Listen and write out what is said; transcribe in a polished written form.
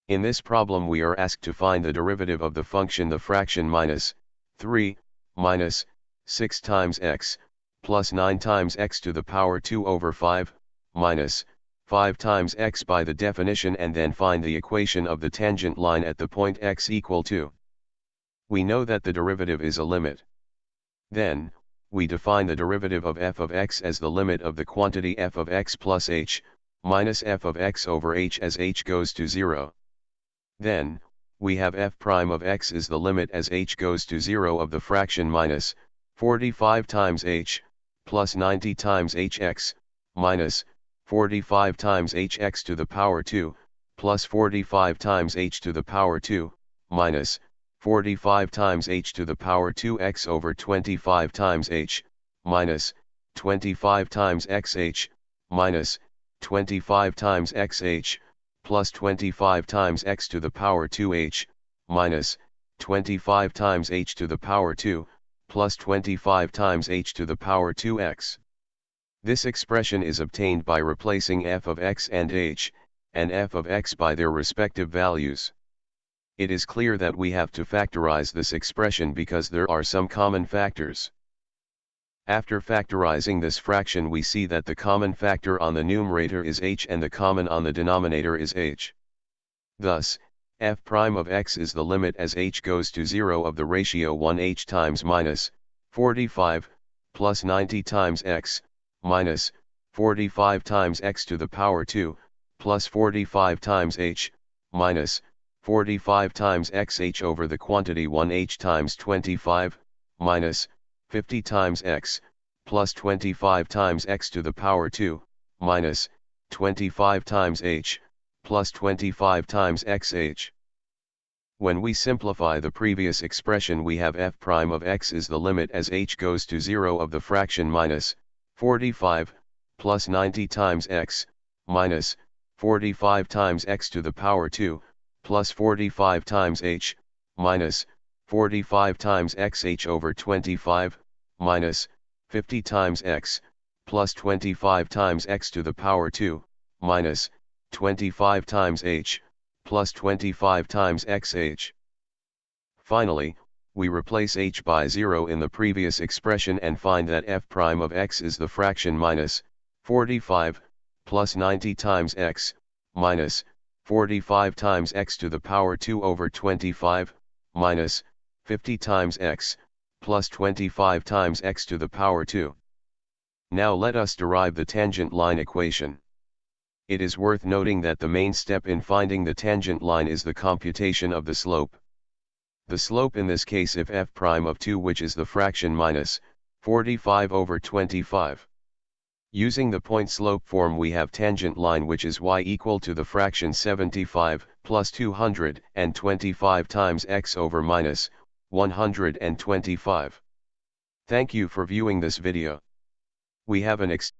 In this problem we are asked to find the derivative of the function the fraction minus 3 minus 6 times x plus 9 times x to the power 2 over 5 minus 5 times x by the definition, and then find the equation of the tangent line at the point x equal to. We know that the derivative is a limit. Then, we define the derivative of f of x as the limit of the quantity f of x plus h, minus f of x over h as h goes to 0. Then, we have f prime of x is the limit as h goes to 0 of the fraction minus 45 times h, plus 90 times hx, minus 45 times hx to the power 2, plus 45 times h to the power 2, minus 45 times h to the power 2x over 25 times h, minus 25 times xh, minus 25 times xh, plus 25 times x to the power 2h, minus 25 times h to the power 2, plus 25 times h to the power 2x. This expression is obtained by replacing f of x and h, and f of x by their respective values. It is clear that we have to factorize this expression because there are some common factors. After factorizing this fraction, we see that the common factor on the numerator is h and the common on the denominator is h. Thus, f prime of x is the limit as h goes to 0 of the ratio 1h times minus 45, plus 90 times x, minus 45 times x to the power 2, plus 45 times h, minus 45 times xh over the quantity 1h times 25, minus 50 times x, plus 25 times x to the power 2, minus 25 times h, plus 25 times xh. When we simplify the previous expression, we have f prime of x is the limit as h goes to 0 of the fraction minus 45, plus 90 times x, minus 45 times x to the power 2, plus 45 times h, minus 45 times xh over 25, minus 50 times x, plus 25 times x to the power 2, minus 25 times h, plus 25 times xh. Finally, we replace h by 0 in the previous expression and find that f prime of x is the fraction minus 45, plus 90 times x, minus 45 times x to the power 2 over 25, minus 50 times x, plus 25 times x to the power 2. Now let us derive the tangent line equation. It is worth noting that the main step in finding the tangent line is the computation of the slope. The slope in this case if f prime of 2, which is the fraction minus 45 over 25. Using the point slope form, we have tangent line which is y equal to the fraction 75 plus 225 times x over minus 125. Thank you for viewing this video. We have an